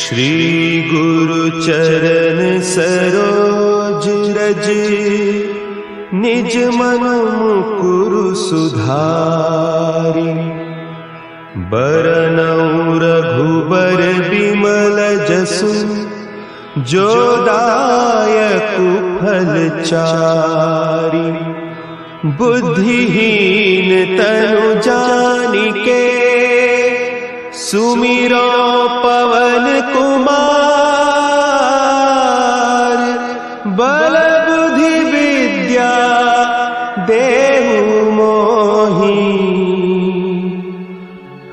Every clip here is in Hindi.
श्री गुरु चरण सरोज रज, निज मन मुकुरु सुधारि। बरनउँ रघुबर बिमल जसु, जो दायकु फल चारि। बुद्धिहीन तनु जानिके, सुमिरो पवन कुमार। बल बुद्धि विद्या देहु मोहि,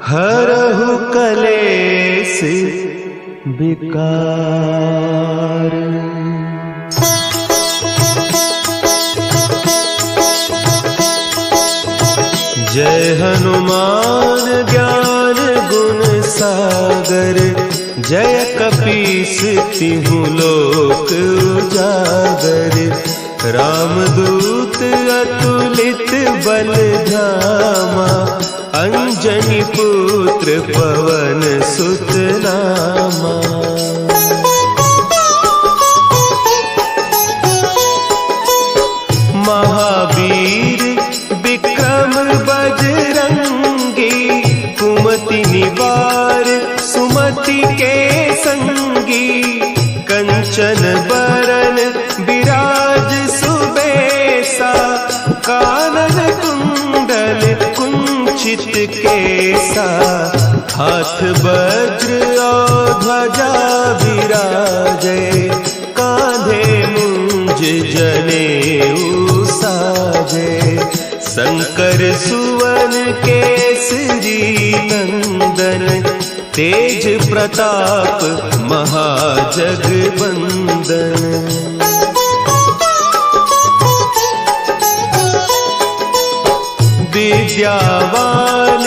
हरहु कलेस विकार। जय हनुमान ज्ञान गुण सागर, जय कपीस तिहु लोक उजागर। रामदूत अतुलित बल धामा, अंजनी पुत्र पवन सुत नामा। महावीर विक्रम बजरंगी, कुमति निवार सुमति के संगी। कंचन बरन विराज सुबेसा, कानन कुंडल कुंचित केसा। हाथ वज्र और ध्वजा विराजे, कांधे मुंज जनेऊ साजे। शंकर सुवन केसरी नंदन, तेज प्रताप महाजगवंदन। विद्यावान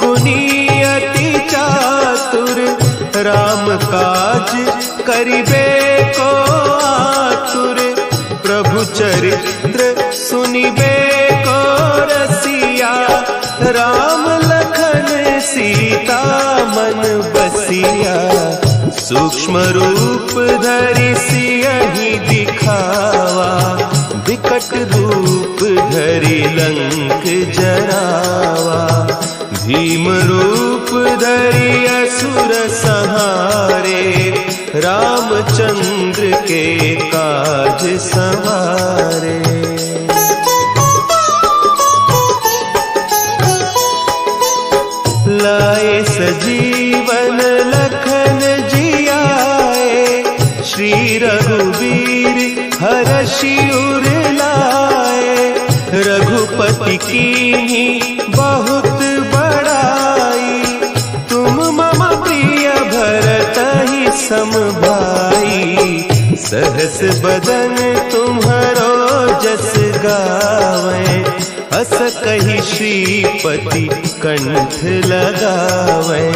गुणी अति चातुर, राम काज करिबे को आतुर। प्रभु चरित्र सुनिबे को रसिया, राम लखन सीता मन बसिया। सूक्ष्म रूप धरि सियहि दिखावा, विकट रूप धरि लंक जरावा। भीम रूप धरि असुर संहारे, रामचंद्र के काज सवारे। लाए सजीवन लखन जियाए, श्री रघुवीर हरषि उर लाए। रघुपति कीन्ही बहुत बड़ाई, तुम मम प्रिय भरतहि सम भाई। सहस बदन तुम्हरो जस गावें, अस कहि श्रीपति कंठ लगावें।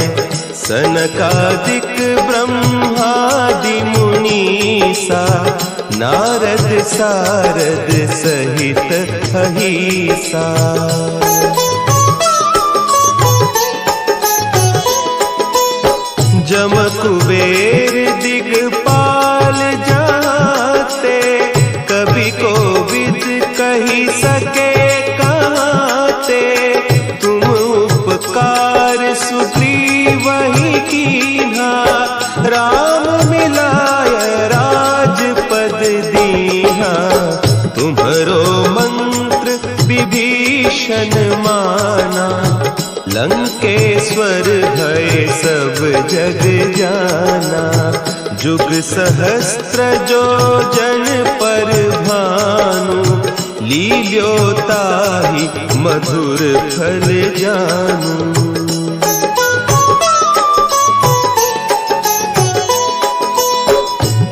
सनकादिक ब्रह्मादि मुनीसा, नारद सारद सहित अहीसा। जम कुबेर दिगपाल जाते, कवि कोविद कहि सके कहते। तुम उपकार सुग्रीवहि कीन्हा, राम मिलाय राजपद दीन्हा। तुम्हरो मंत्र विभीषण माना, लंकेश्वर भय सब जग जाना। जुग सहस्त्र जो जन पर भानु, लील्योताहि मधुर फल जानू।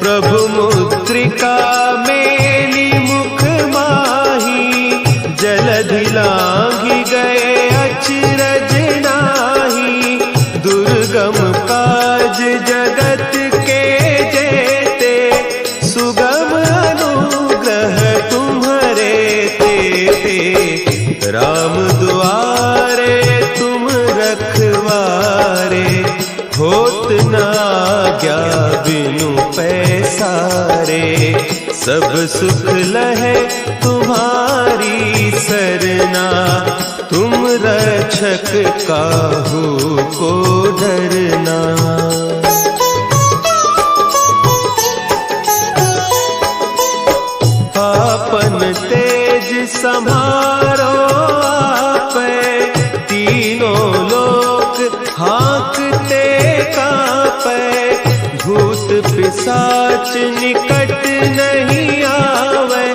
प्रभु मुद्रिका मेली मुख माही, जलधि लांघि गए अचरज नाही। दुर्गम काज जगत के जेते, सुगम अनुग्रह तुम्हरे तेते। राम दुआरे तुम रखवारे, होत न आज्ञा सारे, सब सुख लहे तुम्हारी सरना। तुम रक्षक काहू को डरना। आपन तेज संभारो आपे, तीनों लोक हाँकते कांपे। भूत पिशाच निकट नहीं आवे,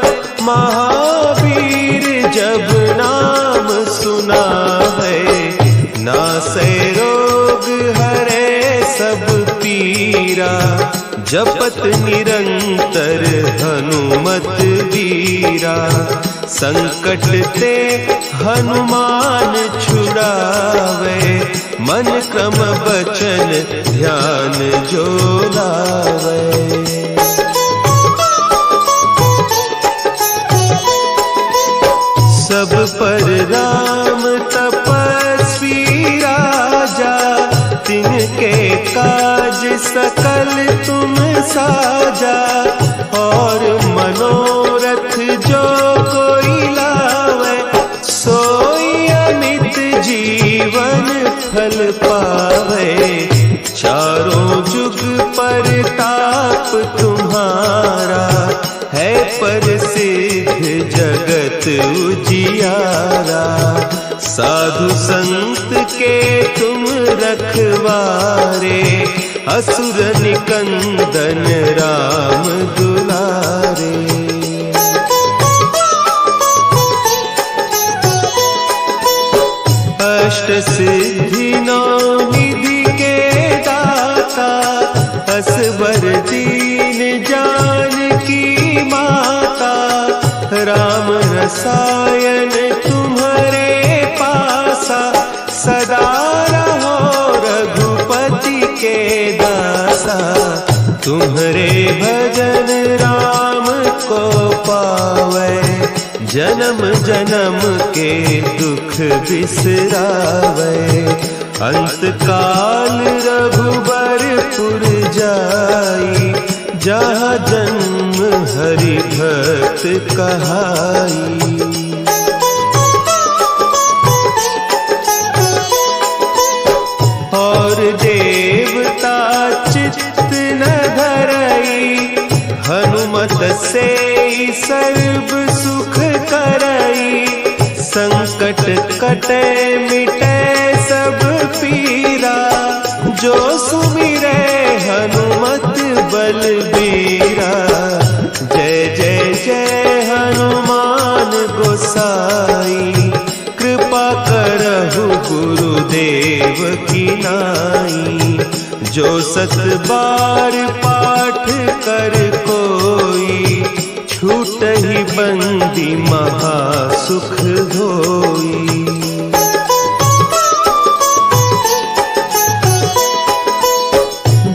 महावीर जब नाम सुना है। नासै रोग हरे सब पीरा, जपत निरंतर हनुमत वीरा। संकट ते हनुमान छुड़ावे, मन क्रम बचन ध्यान जो लावे। सब पर राम तपस्वी राजा, तिनके काज सकल तुम साजा। और मनोरथ जो कोई लावे, सोई अमित जीवन फल पावे। चारों जुग परताप तुम्हारा, है प्रसिद्ध जगत उजियारा। साधु संत के तुम रखवारे, असुर निकंदन राम दुलारे। अष्ट सिद्धि नौ निधि के दाता, असवर दीन जानकी माता। राम रसायन तुम्हारे पासा, सदा रहो रघुपति के दासा। तुम्हारे भजन राम को पावे, जन्म जन्म के दुख बिसरावे। अंत काल रघुबरपुर जाई, जहाँ जन्म हरि भक्त कहाई। और देवता चित्त न धरई, हनुमत से सर्व सुख करई। संकट कटे मिटे सब पीरा, जो सुमिरे हनुमत बलबीरा। जय जय जय हनुमान गोसाई, कृपा करहु गुरुदेव की नाई। जो सत बार पाठ कर कोई, छूट ही बंदी महा सुख होई।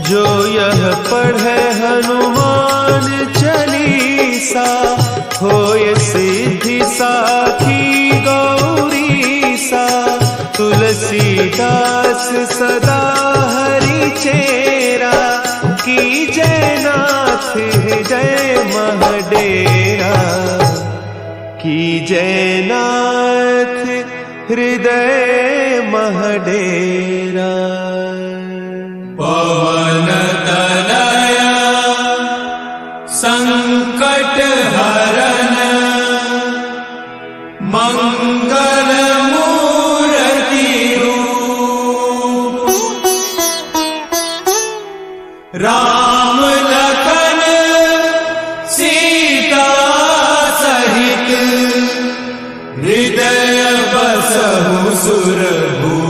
जो यह पढ़े हनुमान चालीसा, होय सिद्धि साखी गौरीसा। तुलसीदास सदा हरि चेरा, की जयनाथ हृदय महडेरा। की जयनाथ हृदय महडेरा। पवन तनया संकट हरन, मंगल मूर्ति रूप। राम लखन सीता सहित, हृदय बसहु सुरभूप।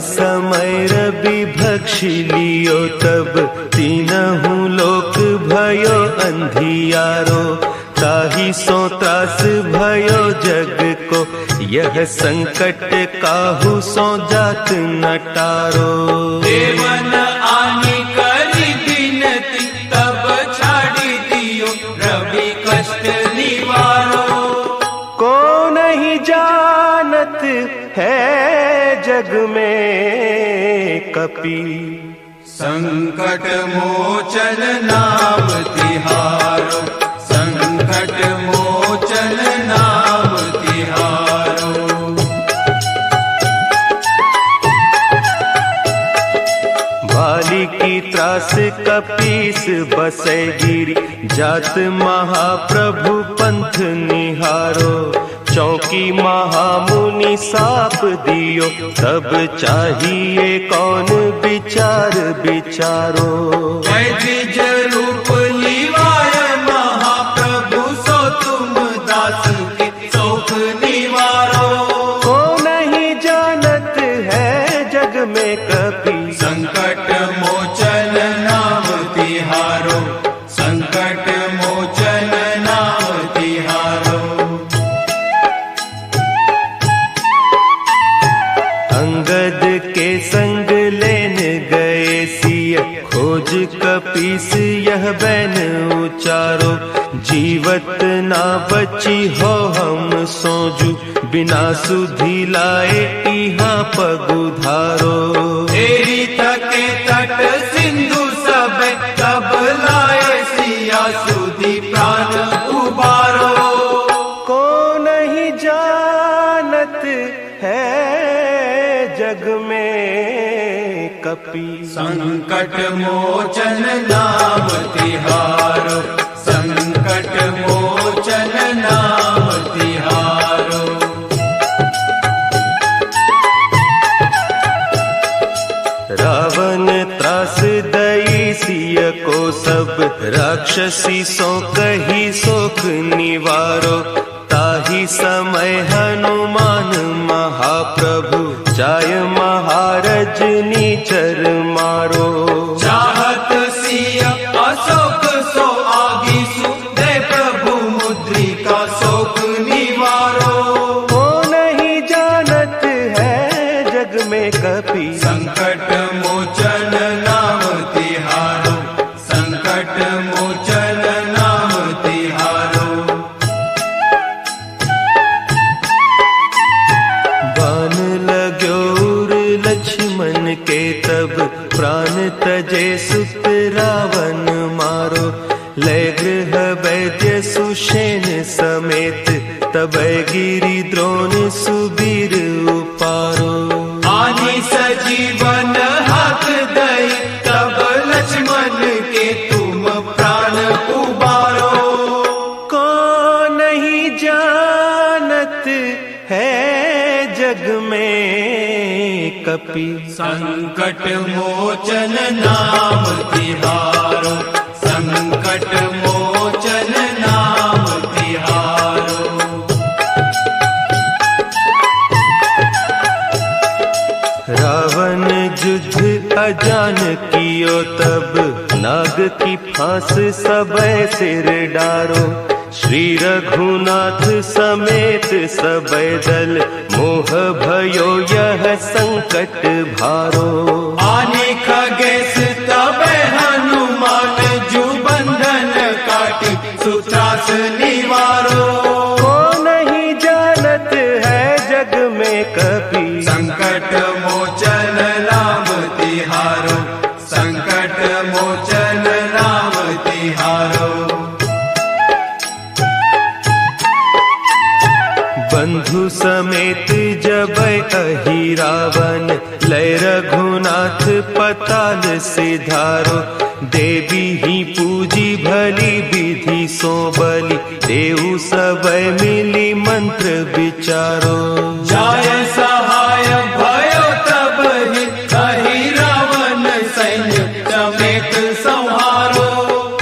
समय रवि भक्षि लियो, तब तीनहु लोक भयो अंधियारो। ताहि सो त्रास भयो जग को, यह संकट काहू सो जात न टारो। देवन आनी करी बिनती तब छाड़ी दियो रवि कष्ट निवारो। को नहीं जानत है जग में कपि संकट मोचन नाम तिहारो। संकट मोचन नाम तिहारो। बाली की त्रास कपीस बसे गिरी जात महाप्रभु पंथ निहारो। चौकी महामुनि साप दियो तब चाहिए कौन विचार विचारो। द्विज रूप लिवाय महाप्रभु सो तुम दास के शोक निवारो। को नहीं जानत है जग में कपि संकट मोचन नाम तिहारो। संकट मोचन नाम तिहारो। अंगद के संग लेन गए सिय खोज कपीस यह बैन उचारो। जीवत ना बची हो हम सोजू बिना सुधि लाए इहाँ पगुधारो। तेरी थके तट सिंधु सब तब लाए सिया सुधि प्राण उबारो। को नहीं जानत है जग में कपि संकट मोचन नाम तिहारो। संकट मोचन नाम तिहारो। रावण त्रास दई सिय को सब राक्षसी सो कही शोक निवारो। ताही समय हनुमान महाप्रभु जाय महारज नीचर मारो। चाहत सिय अशोक सो आगीसु दे प्रभु मुद्रिका शोक निवारो। को नहीं जानत है जग में कपि संकट मोचन नाम तिहारो। संकट मोचन नाम तिहारो। बान लाग्योर लक्ष्मण के तब प्राण तजे सुत रावण मारो। लय गृह वैद्य सुषेण समेत तब गिरि द्रोण सुबीर उपारो। आनी सजीवन हाथ दई तब लक्ष्मण के तुम प्राण उबारो। को नहीं जानत है जग में कपि संकट मोचन नाम तिहारो। संकट मोचन नाम तिहारो। रावण युद्ध अजान कियो तब नाग की फांस सबे सिर डारो। श्री रघुनाथ समेत सबे दल मोह भयो यह संकट भारो। आने खगेश तबे हनुमान जू बंधन काटी सुत्रास निवारो। को नहीं जानत है जग में कपि संकट मोचन नाम तिहारो। संकट मोचन नाम तिहारो। बंधु समेत जब अहि रावण लय रघुनाथ पताल सिधारो। देवी ही पूजी भली विधि सो बलि देहु सब मिली मंत्र विचारो। जाय सहाय भयो तब ही कही रावण सैन्य समेत संहारो।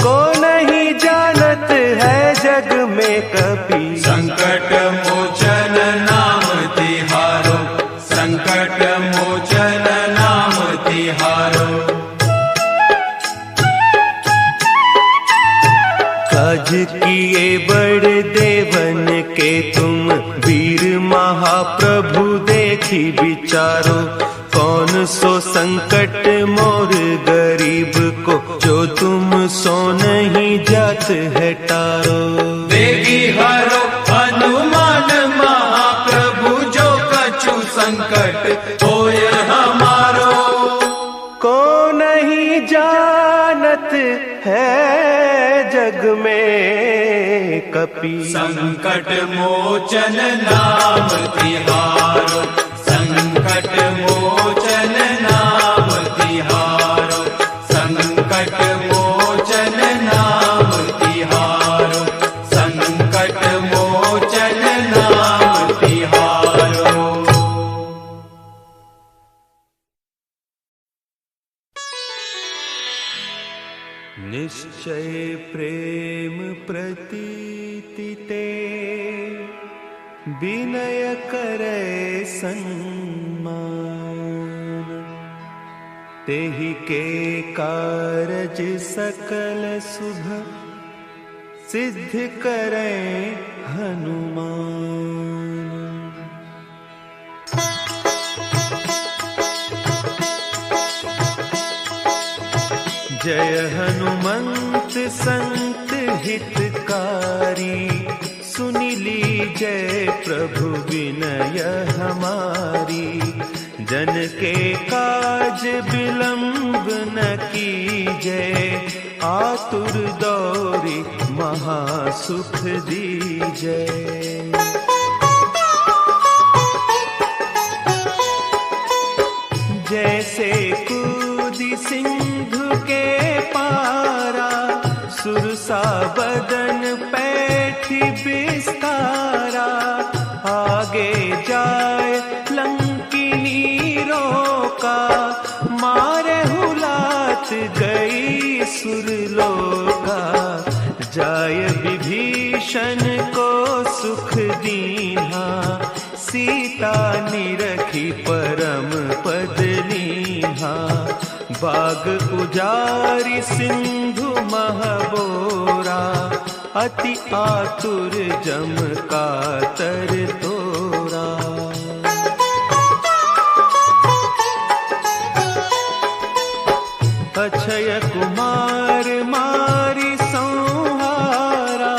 को नहीं जानत है जग में कपि संकट मोचन नाम तिहारो। संकट मोचन नाम तिहारो। काज किए बड़ देवन के तुम वीर महाप्रभु देखी विचारो, कौन सो संकट मोर गरीब को, जो तुम सो नहीं जात है टारो। देगी हरो हनुमान महाप्रभु, जो कछु संकट होय हमारो। को नहीं जानत है जग में कपि, संकट मोचन नाम तिहारो, संकट मोचन नाम तिहारो, संकट मोचन नाम तिहारो, संकट मोचन नाम तिहारो। निश्चय प्रेम प्रतीति ते, विनय करे सम्मान, तेहि के कारज सकल शुभ, सिद्ध करे हनुमान। जय हनुमंत संत हितकारी, सुनि लीजय प्रभु विनय हमारी। जन के काज विलंब न कीजय, आतुर दौरी महासुख दीजय। जैसे कूदी सिंधु के पारा, सुरसा बदन पैठी बिस्तारा। आगे जाए लंकिनी रोका, मारे हुलात गई सुरलोका। जाय विभीषण को सुख दीन्हा, सीता निरखी परम पद लीन्हा। बाग उजारि सिंधु महबोरा, अति आतुर जम कातर तोरा। अक्षय कुमार मारी संहारा,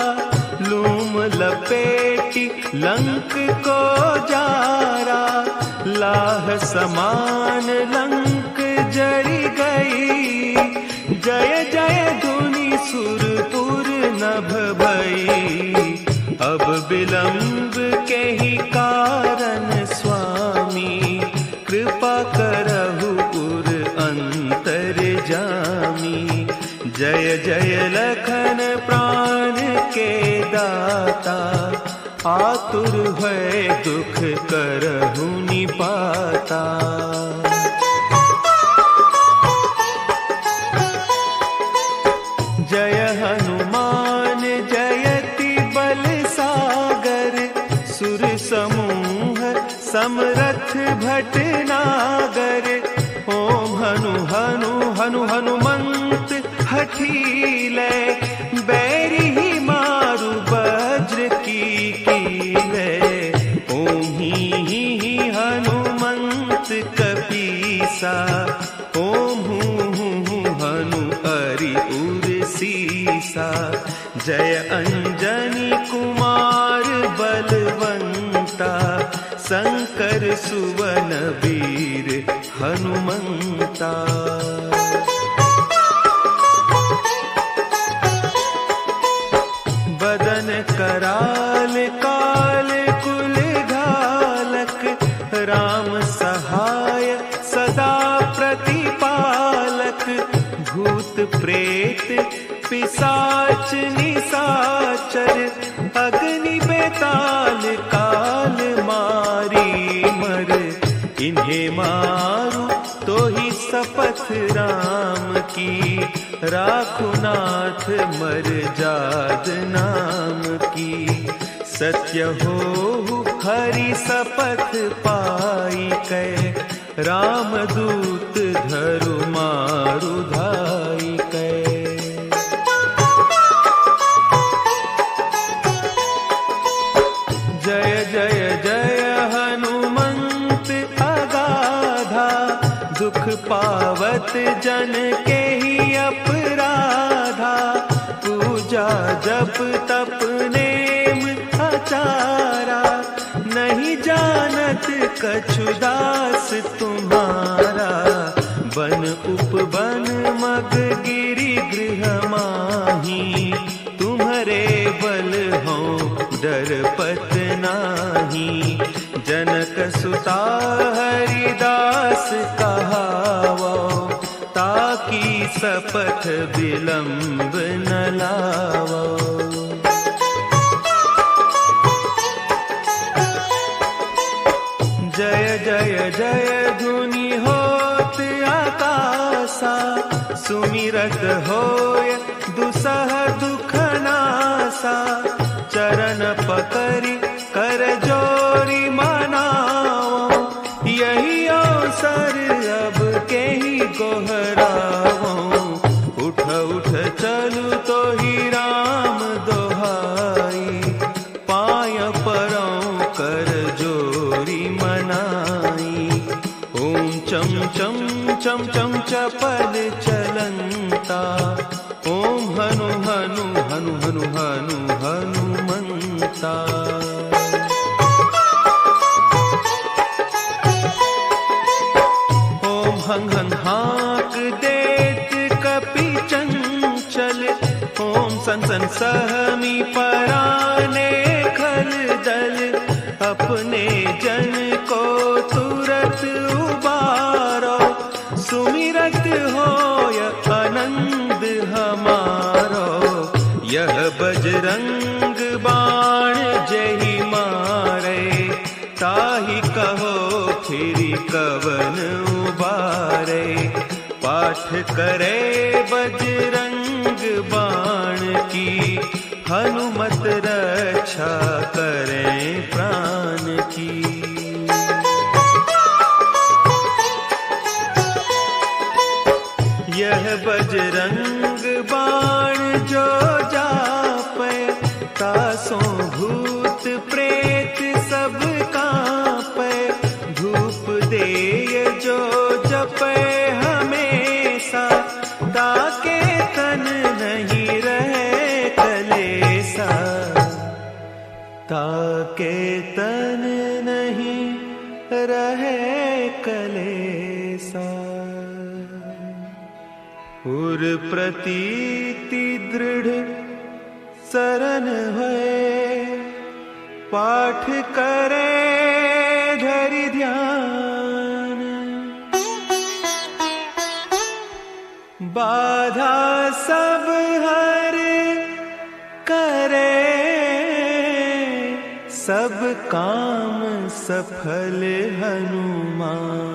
लूम लपेटी लंक को जारा। लाह समान लंक जरी गई, जय जय धुनि सुरपुर नभ भई। अब विलंब के ही कारण स्वामी, कृपा करहु पुर अंतर जामी। जय जय लखन प्राण के दाता, आतुर भय दुख करहु निपाता। जय हनुमान जयति बल सागर, सुर समूह समरथ भटनागर। ओम हनु हनु हनु हनुमंत हठीले, बैरी ही मारु वज्र की कीले। ओम ही हनुमंत कपीसा, ओम हूँ हनु हरि उर सीसा। जय अंजनी कुमार बलवंता, शंकर सुवन वीर हनुमंता। बदन कराल काल कुल घालक, राम सहाय सदा प्रतिपालक। भूत प्रेत पिशाच निशाचर, अग्नि बेताल काल मारी मर। इन्हें मारू तो ही शपथ राम की, राखु नाथ मर जाद नाम की। सत्य हो हरि शपथ पाई कै, राम दूत धरु मारु धाई कै। जय जय जय पावत जन के ही अपराधा, पूजा जप तप नेम आचारा, नहीं जानत कछु दास तुम्हारा। बन उपवन मग गिरि गृह माही, तुम्हारे बल हो डरपत नाही। जनक सुता हरिदास कहावो, ताकि सपथ विलंब न लावो। जय जय जय धुनि होत आकाशा, सुमिरत होय दुसह दुख नासा। चरण पकड़ि कर जोरी मनाओ, यही अवसर अब के ही गोहराओ। उठ उठ चलू तो ही राम दोहाई, पाय परौ कर जोरी मनाई। ओम चम चम चम चम चपल चलंता, ओम हनु हनु हनु हनु हनु हनुमंता। ओम हंग हंग हाक देत कपि चंचल, ओम सन सन सहमी पराने खल दल। अपने जन को तुरत उबारो, सुमिरत होय आनंद हमारो। यह बजरंग बाण जहि मारे, ताहि कहो फिरि कवन उबारे। पाठ करे बजरंग बाण की, हनुमत रक्षा करें प्राण की। यह बजरंग बाण जो जापै, तासों भूत प्रेत सब कांपै। धूप देय जो जपै हमेशा, ताके तन नहीं रहे कलेसा। ताके तन नहीं रहे कलेसा। उर प्रतीति दृढ़ शरण है, पाठ करे धरि ध्यान। बाधा सब हर करे, सब काम सफल हनुमान।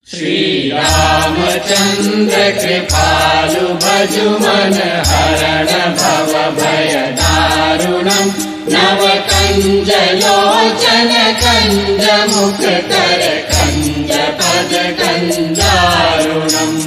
श्री रामचंद्र कृपालु भजु मन हरण भव भय दारुणम्। नव कंज लोचन कंज मुख कर कंज पद कंजारुणम्।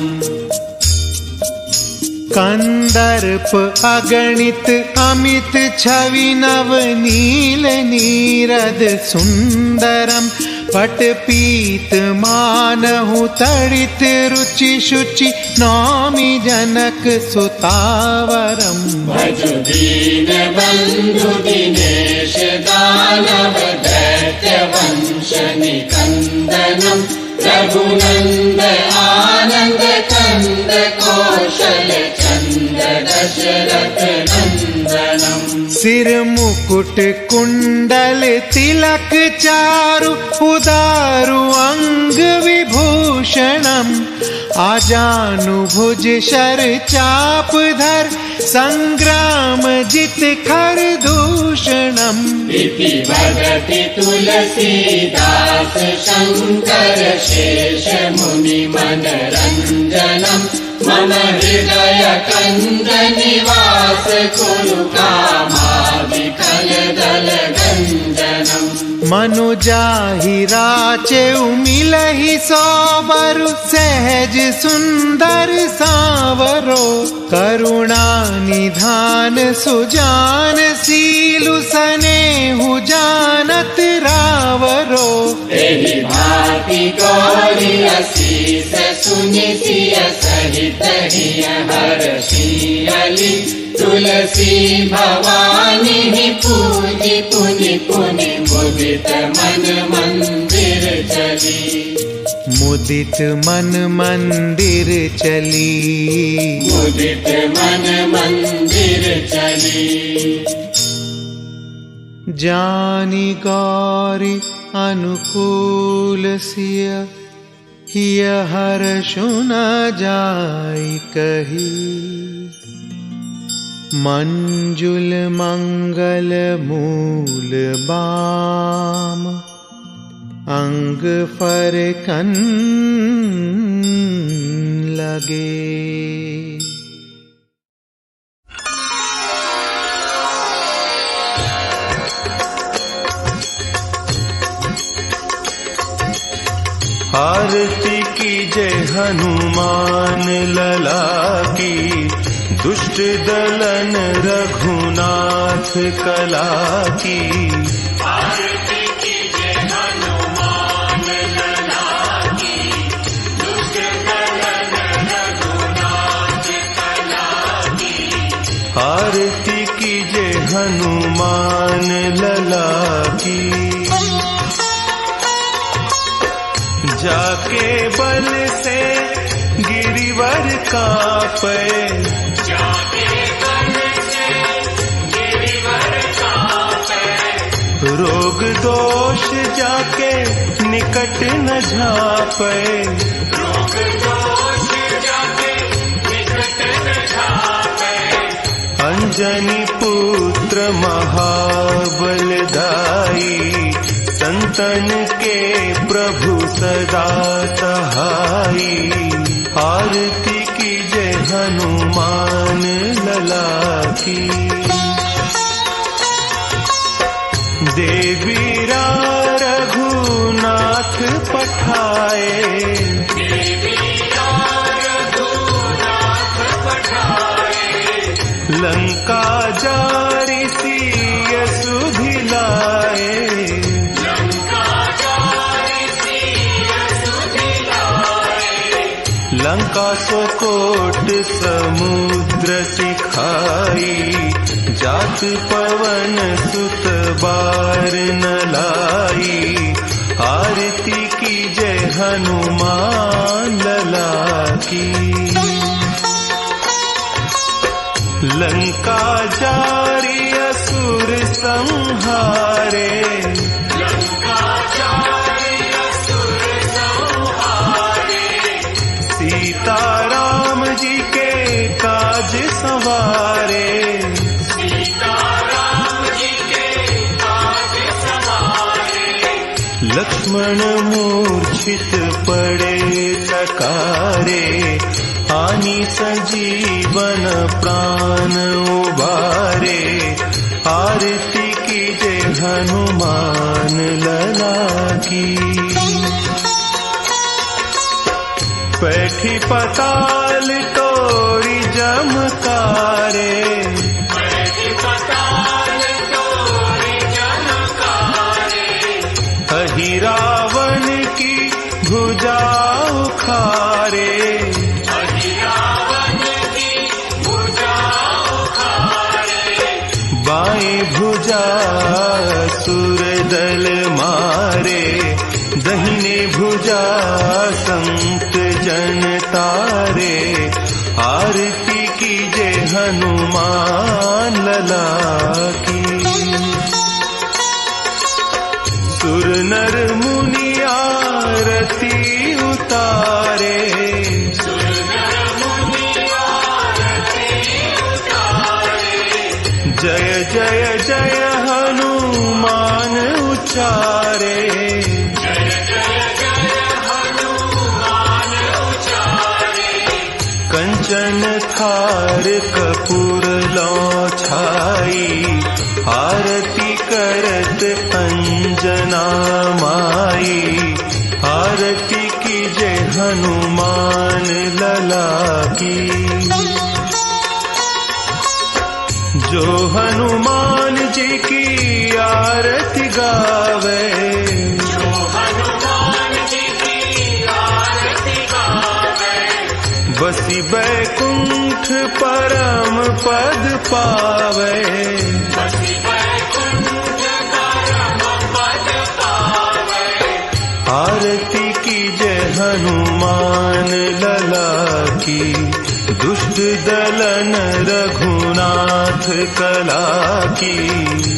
कंदर्प अगणित अमित छवि नव नील नीरद सुंदरम। पट पीत मानहु तड़ित रुचि शुचि नौमि जनक सुतावरम। भजु दीन बंधु दिनेश दानव दैत्य वंश निकंदनम। रघुनंद आनंद कंद कौशल चंद दशरथ नंदनम। सिर मुकुट कुंडल तिलक चारु उदारु अंग विभूषणम। आजानु भुज शर चाप धर संग्राम जित खर दूषणम। इति भगति तुलसीदास शंकर शेष मुनि मन रंजनम। मम हृदय कंज निवास कुरु कामादि कल दल गंजनम। मनु जाहि राचे मिलहि सोबरु सहज सुंदर सावरो करुणा निधान सुजान सीलु सनेहु जानत रावरो एहि भांति गौरी असीस सुनि सिय सहित हिय हर्षियली तुलसी भवानी पूजि पुनि पुनि मुदित मन मंदिर चली मुदित मन मंदिर चली मुदित मन मंदिर चली जानी गौरी अनुकूल सिय हिय हर्षु न जाय कही मंजुल मंगल मूल बाम अंग फरकन लगे। आरती की जय हनुमान लला की दुष्ट दलन रघुनाथ कला की आरती की जय हनुमान लला की दुष्ट दलन रघुनाथ कला की आरती की जय हनुमान लला की जाके बल से गिरिवर कांपे जाके बल से गिरिवर कांपे रोग दोष जाके निकट न झापे रोग दोष जाके निकट न झापे अंजनी पुत्र महाबलदाई संतन के प्रभु सदा सहाई आरती की जय हनुमान लला की देवीरा रघुनाथ पठाए देवीरा रघुनाथ पठाए लंका जारी सिय सुधिलाए लंका सो कोट समुद्र सिखाई जात पवन सुत बार न लाई आरती की जय हनुमान लला की लंका जारी असुर संहारे सीताराम जी के काज संवारे सीताराम जी के काज संवारे लक्ष्मण मूर्छित पड़े तकारे आनी संजीवन प्राण उबारे आरती की जय हनुमान लला की बैठी पताल तोरी जमकारे बैठी पताल तोरी जमकारे अहि रावण की भुजा उखारे अहि रावण की भुजा उखारे बाएं भुजा सुर दल मारे दहिने भुजा संत जन तारे आरती की जय हनुमान लला की सुर नर मुनि आरती उतारे सुर नर मुनि आरती उतारे जय जय जय हनुमान उचारे कंचन थार कपूर लौ छाई करुणामयी। आरती कीजे हनुमान लला की। जो हनुमान जी की आरती गावे, बसी बैकुंठ परम पद पावे। आरती कीजे हनुमान लला की। दुष्ट दलन रघुनाथ कला की।